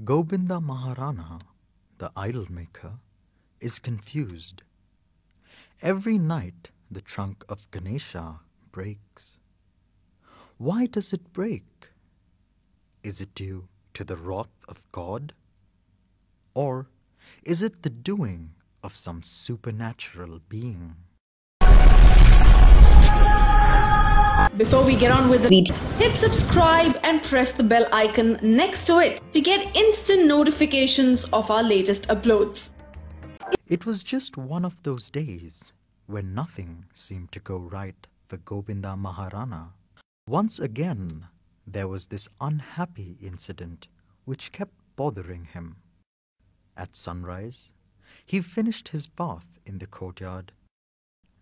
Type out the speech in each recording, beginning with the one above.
Govinda Maharana, the idol maker, is confused. Every night the trunk of Ganesha breaks. Why does it break? Is it due to the wrath of God? Or is it the doing of some supernatural being? Before we get on with the video, hit subscribe and press the bell icon next to it to get instant notifications of our latest uploads. It was just one of those days when nothing seemed to go right for Govinda Maharana. Once again, there was this unhappy incident which kept bothering him. At sunrise, he finished his bath in the courtyard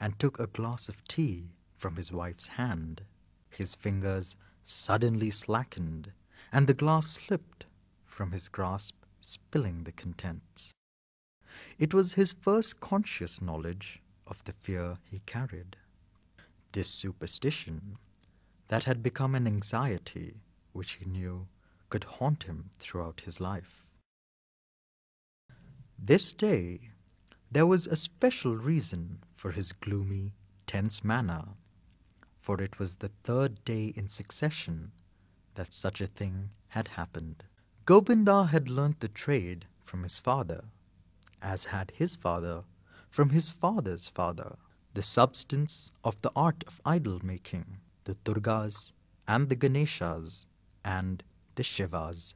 and took a glass of tea from his wife's hand. His fingers suddenly slackened, and the glass slipped from his grasp, spilling the contents. It was his first conscious knowledge of the fear he carried. This superstition that had become an anxiety which he knew could haunt him throughout his life. This day, there was a special reason for his gloomy, tense manner, for it was the third day in succession that such a thing had happened. Govinda had learnt the trade from his father, as had his father from his father's father, the substance of the art of idol making, the Durgas and the Ganeshas and the Shivas.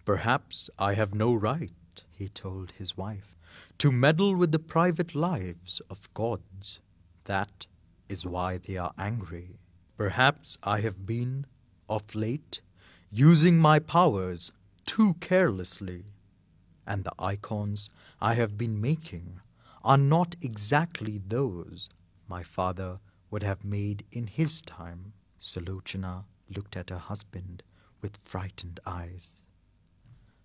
"Perhaps I have no right," he told his wife, "to meddle with the private lives of gods. That is why they are angry. Perhaps I have been, of late, using my powers too carelessly, and the icons I have been making are not exactly those my father would have made in his time." Sulochana looked at her husband with frightened eyes.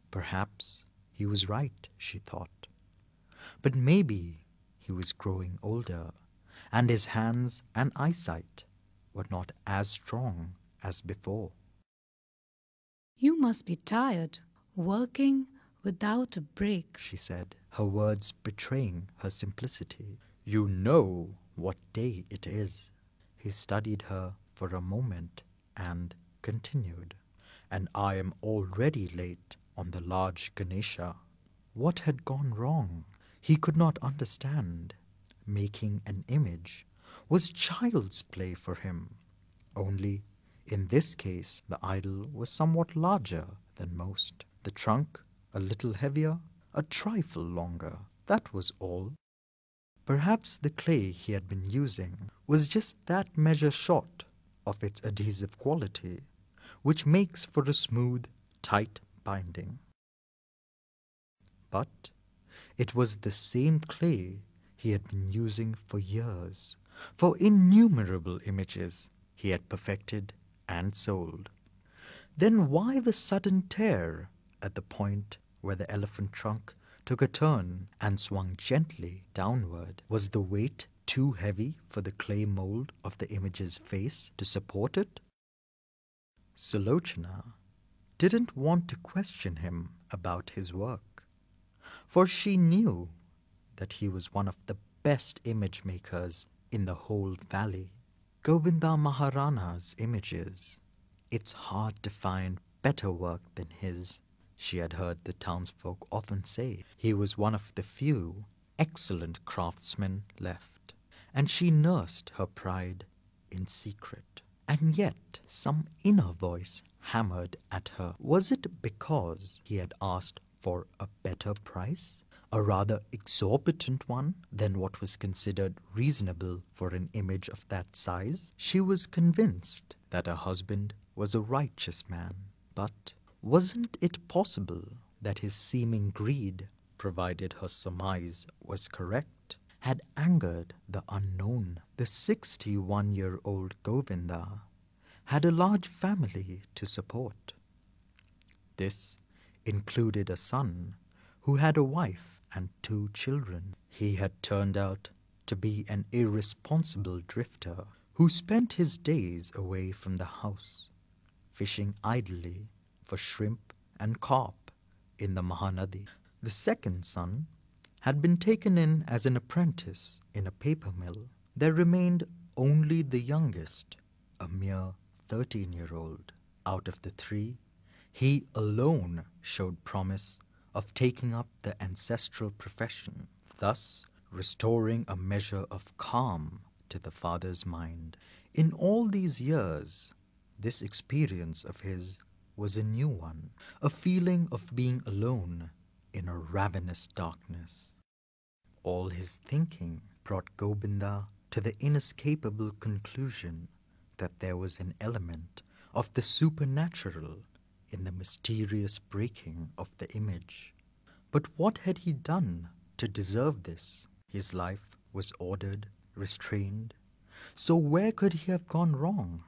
Perhaps he was right, she thought. But maybe he was growing older, and his hands and eyesight were not as strong as before. "You must be tired, working without a break," she said, her words betraying her simplicity. "You know what day it is." He studied her for a moment and continued, "And I am already late on the large Ganesha." What had gone wrong? He could not understand. Making an image was child's play for him. Only, in this case, the idol was somewhat larger than most. The trunk a little heavier, a trifle longer. That was all. Perhaps the clay he had been using was just that measure short of its adhesive quality, which makes for a smooth, tight binding. But it was the same clay he had been using for years, for innumerable images he had perfected and sold. Then why the sudden tear at the point where the elephant trunk took a turn and swung gently downward? Was the weight too heavy for the clay mold of the image's face to support it? Sulochana didn't want to question him about his work, for she knew that he was one of the best image makers in the whole valley. Govinda Maharana's images, it's hard to find better work than his, she had heard the townsfolk often say. He was one of the few excellent craftsmen left, and she nursed her pride in secret. And yet some inner voice hammered at her. Was it because he had asked for a better price, a rather exorbitant one than what was considered reasonable for an image of that size? She was convinced that her husband was a righteous man, but wasn't it possible that his seeming greed, provided her surmise was correct, had angered the unknown? The 61-year-old Govinda had a large family to support. This included a son who had a wife and 2 children. He had turned out to be an irresponsible drifter who spent his days away from the house, fishing idly for shrimp and carp in the Mahanadi. The second son had been taken in as an apprentice in a paper mill. There remained only the youngest, a mere 13-year-old. Out of the three, he alone showed promise of taking up the ancestral profession, thus restoring a measure of calm to the father's mind. In all these years, this experience of his was a new one, a feeling of being alone in a ravenous darkness. All his thinking brought Gobinda to the inescapable conclusion that there was an element of the supernatural in the mysterious breaking of the image. But what had he done to deserve this? His life was ordered, restrained, so where could he have gone wrong?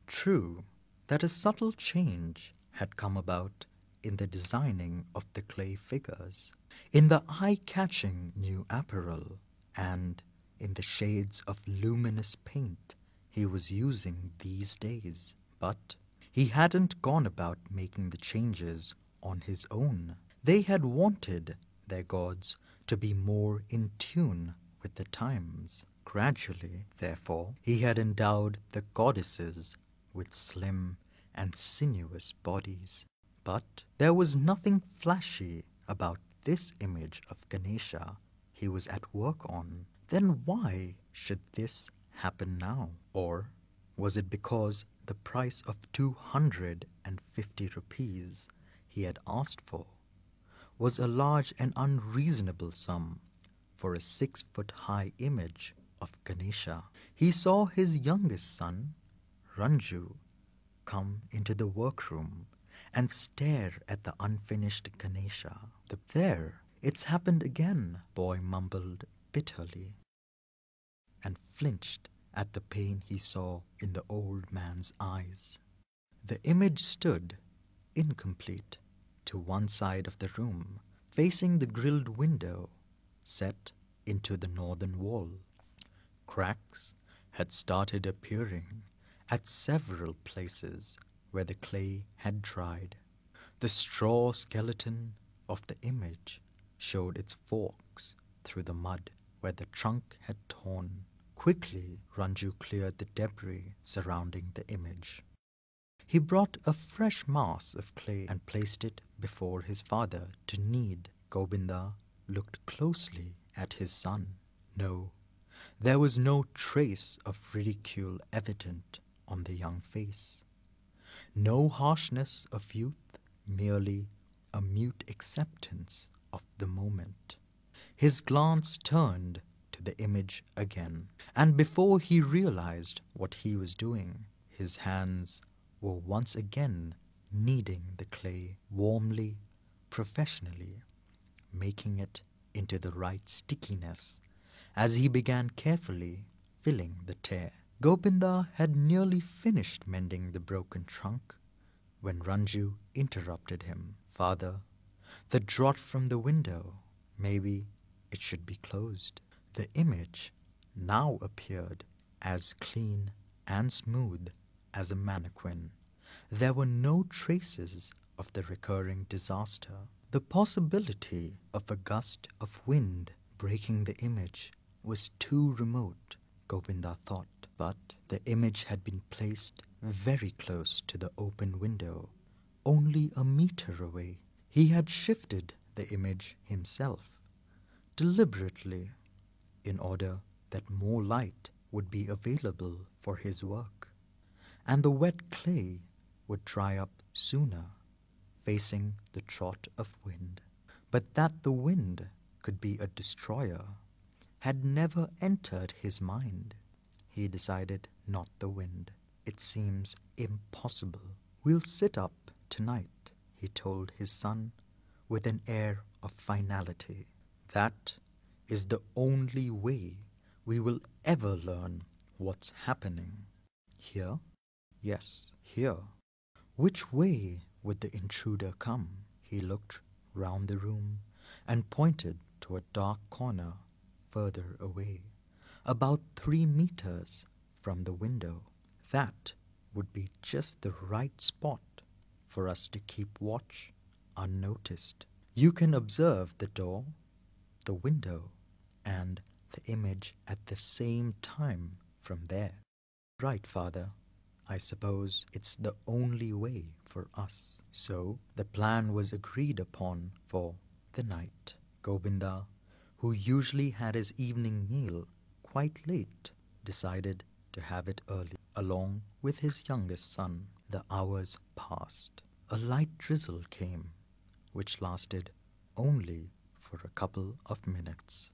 True that a subtle change had come about in the designing of the clay figures, in the eye-catching new apparel, and in the shades of luminous paint he was using these days. But he hadn't gone about making the changes on his own. They had wanted their gods to be more in tune with the times. Gradually, therefore, he had endowed the goddesses with slim and sinuous bodies. But there was nothing flashy about this image of Ganesha he was at work on. Then why should this happen now? Or was it because the price of 250 rupees he had asked for was a large and unreasonable sum for a 6-foot-high image of Ganesha? He saw his youngest son, Ranju, come into the workroom and stare at the unfinished Ganesha. There, it's happened again, boy mumbled bitterly, and flinched at the pain he saw in the old man's eyes. The image stood, incomplete, to one side of the room, facing the grilled window set into the northern wall. Cracks had started appearing at several places where the clay had dried. The straw skeleton of the image showed its forks through the mud where the trunk had torn. Quickly, Ranju cleared the debris surrounding the image. He brought a fresh mass of clay and placed it before his father to knead. Gobinda looked closely at his son. No, there was no trace of ridicule evident on the young face. No harshness of youth, merely a mute acceptance of the moment. His glance turned to the image again, and before he realized what he was doing, his hands were once again kneading the clay warmly, professionally, making it into the right stickiness as he began carefully filling the tear. Gobinda had nearly finished mending the broken trunk when Ranju interrupted him. Father, the draught from the window, maybe it should be closed. The image now appeared as clean and smooth as a mannequin. There were no traces of the recurring disaster. The possibility of a gust of wind breaking the image was too remote, Gobinda thought. But the image had been placed very close to the open window, only a meter away. He had shifted the image himself, deliberately, in order that more light would be available for his work, and the wet clay would dry up sooner, facing the trot of wind. But that the wind could be a destroyer had never entered his mind. He decided not the wind. It seems impossible. We'll sit up tonight, he told his son with an air of finality. That is the only way we will ever learn what's happening. Here? Yes, here. Which way would the intruder come? He looked round the room and pointed to a dark corner further away, about 3 meters from the window. That would be just the right spot for us to keep watch unnoticed. You can observe the door, the window, and the image at the same time from there. Right, Father. I suppose it's the only way for us. So the plan was agreed upon for the night. Gobinda, who usually had his evening meal quite late, decided to have it early. Along with his youngest son, the hours passed. A light drizzle came, which lasted only for a couple of minutes.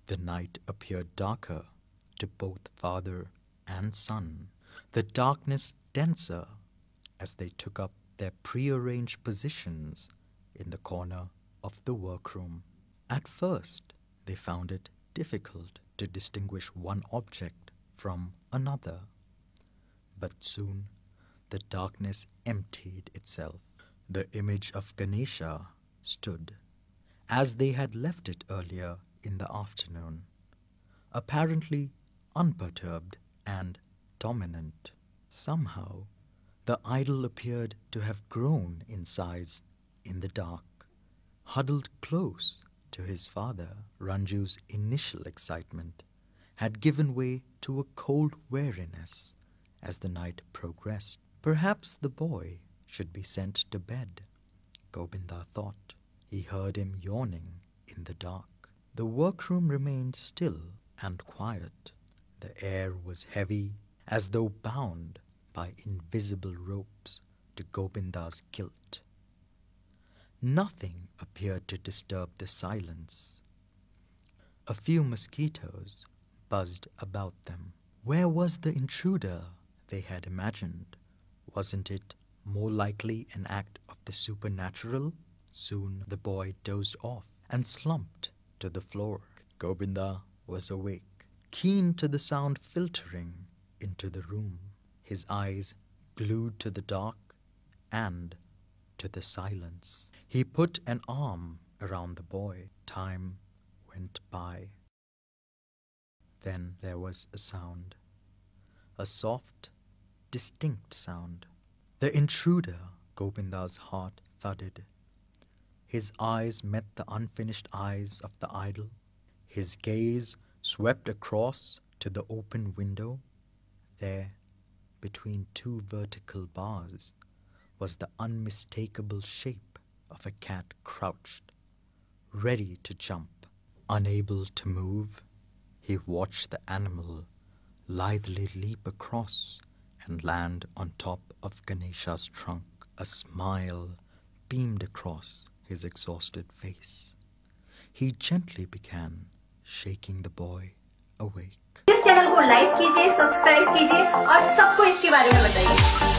The night appeared darker to both father and son, the darkness denser as they took up their prearranged positions in the corner of the workroom. At first, they found it difficult to distinguish one object from another, but soon the darkness emptied itself. The image of Ganesha stood as they had left it earlier in the afternoon, apparently unperturbed and dominant. Somehow, the idol appeared to have grown in size in the dark. Huddled close to his father, Ranju's initial excitement had given way to a cold weariness as the night progressed. Perhaps the boy should be sent to bed, Gobinda thought. He heard him yawning in the dark. The workroom remained still and quiet. The air was heavy, as though bound by invisible ropes to Gobinda's kilt. Nothing appeared to disturb the silence. A few mosquitoes buzzed about them. Where was the intruder they had imagined? Wasn't it more likely an act of the supernatural? Soon the boy dozed off and slumped to the floor. Gobinda was awake, keen to the sound filtering into the room, his eyes glued to the dark and to the silence. He put an arm around the boy. Time went by. Then there was a sound, a soft, distinct sound. The intruder, Gobinda's heart thudded. His eyes met the unfinished eyes of the idol. His gaze swept across to the open window. There, between two vertical bars, was the unmistakable shape of a cat crouched, ready to jump. Unable to move, he watched the animal lithely leap across and land on top of Ganesha's trunk. A smile beamed across his exhausted face. He gently began shaking the boy awake. इस channel को like कीजिए, subscribe कीजिए और सबको इसके बारे में बताइए।